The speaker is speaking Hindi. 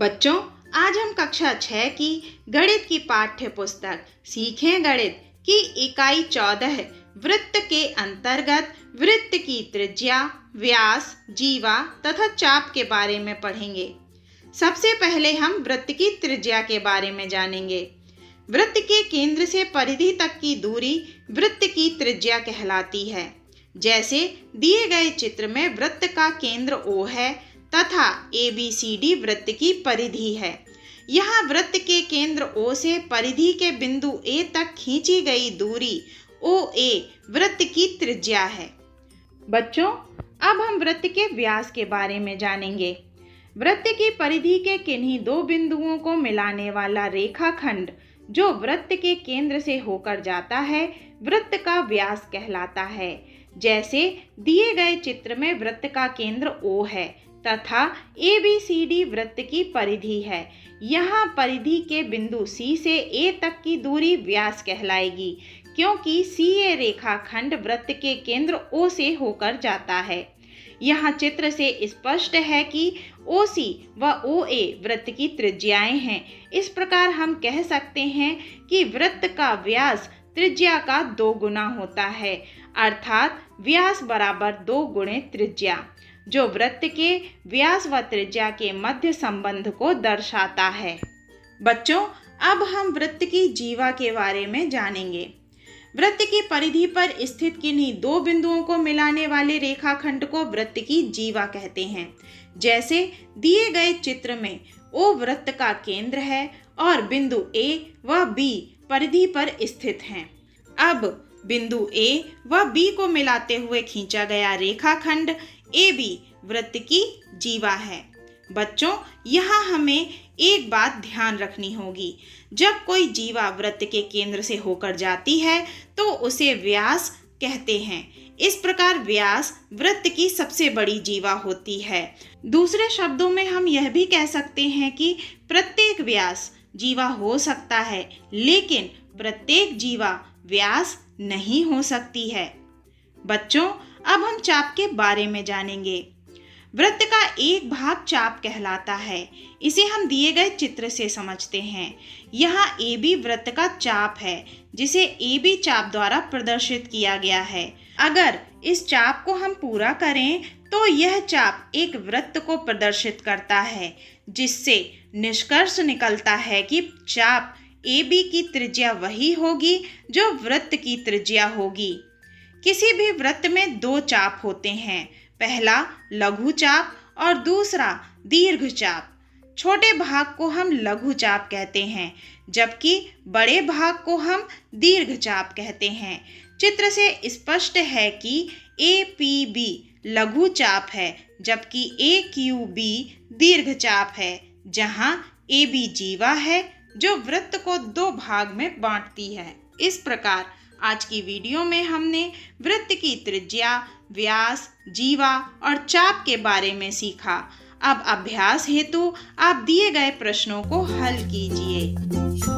बच्चों, आज हम कक्षा 6 की गणित की पाठ्य पुस्तक सीखें गणित की इकाई 14 वृत्त के अंतर्गत वृत्त की त्रिज्या, व्यास, जीवा तथा चाप के बारे में पढ़ेंगे। सबसे पहले हम वृत्त की त्रिज्या के बारे में जानेंगे। वृत्त के केंद्र से परिधि तक की दूरी वृत्त की त्रिज्या कहलाती है। जैसे दिए गए चित्र में वृत्त का केंद्र O है तथा ABCD वृत्त की परिधि है। यहाँ वृत्त के केंद्र O से परिधि के बिंदु A तक खींची गई दूरी OA वृत्त की त्रिज्या है। बच्चों, अब हम वृत्त के व्यास के बारे में जानेंगे। वृत्त की परिधि के किन्हीं दो बिंदुओं को मिलाने वाला रेखाखंड जो वृत्त के केंद्र से होकर जाता है, वृत्त का व्यास कहलाता है। जैसे दिए गए चित्र में वृत्त का केंद्र O है तथा ABCD वृत्त की परिधि है। यहाँ परिधि के बिंदु C से A तक की दूरी व्यास कहलाएगी, क्योंकि CA रेखाखंड वृत्त के केंद्र O से होकर जाता है। यहाँ चित्र से स्पष्ट है कि OC व OA वृत्त की त्रिज्याएं हैं। इस प्रकार हम कह सकते हैं कि वृत्त का व्यास त्रिज्या का 2 गुना होता है, अर्थात व्यास बराबर 2 गुणे त्रिज्या, जो वृत्त के व्यास व त्रिज्या के मध्य संबंध को दर्शाता है। बच्चों, अब हम वृत्त की जीवा के बारे में जानेंगे। वृत्त की परिधि पर स्थित किन्हीं दो बिंदुओं को मिलाने वाले रेखाखंड को वृत्त की जीवा कहते हैं। जैसे दिए गए चित्र में O वृत्त का केंद्र है और बिंदु A व B परिधि पर स्थित हैं। अब बिंदु A व B को मिलाते हुए खींचा गया रेखाखंड AB वृत्त की जीवा है। बच्चों, यहाँ हमें एक बात ध्यान रखनी होगी। जब कोई जीवा वृत्त के केंद्र से होकर जाती है तो उसे व्यास कहते हैं। इस प्रकार व्यास वृत्त की सबसे बड़ी जीवा होती है। दूसरे शब्दों में हम यह भी कह सकते हैं कि प्रत्येक व्यास जीवा हो सकता है, लेकिन प्रत्येक जीवा व्यास नहीं हो सकती है। बच्चों, अब हम चाप के बारे में जानेंगे। वृत्त का एक भाग चाप कहलाता है। इसे हम दिए गए चित्र से समझते हैं। यहाँ AB वृत्त का चाप है, जिसे AB चाप द्वारा प्रदर्शित किया गया है। अगर इस चाप को हम पूरा करें तो यह चाप एक वृत्त को प्रदर्शित करता है, जिससे निष्कर्ष निकलता है कि चाप AB की त्रिज्या वही होगी जो वृत्त की त्रिज्या होगी। किसी भी वृत्त में 2 चाप होते हैं, पहला लघु चाप और दूसरा दीर्घ चाप। छोटे भाग को हम लघु चाप कहते हैं, जबकि बड़े भाग को हम दीर्घ चाप कहते हैं। चित्र से स्पष्ट है कि APB लघु चाप है, जबकि AQB दीर्घ चाप है, जहां AB जीवा है जो वृत्त को 2 भाग में बांटती है। इस प्रकार आज की वीडियो में हमने वृत्त की त्रिज्या, व्यास, जीवा और चाप के बारे में सीखा। अब अभ्यास हेतु आप दिए गए प्रश्नों को हल कीजिए।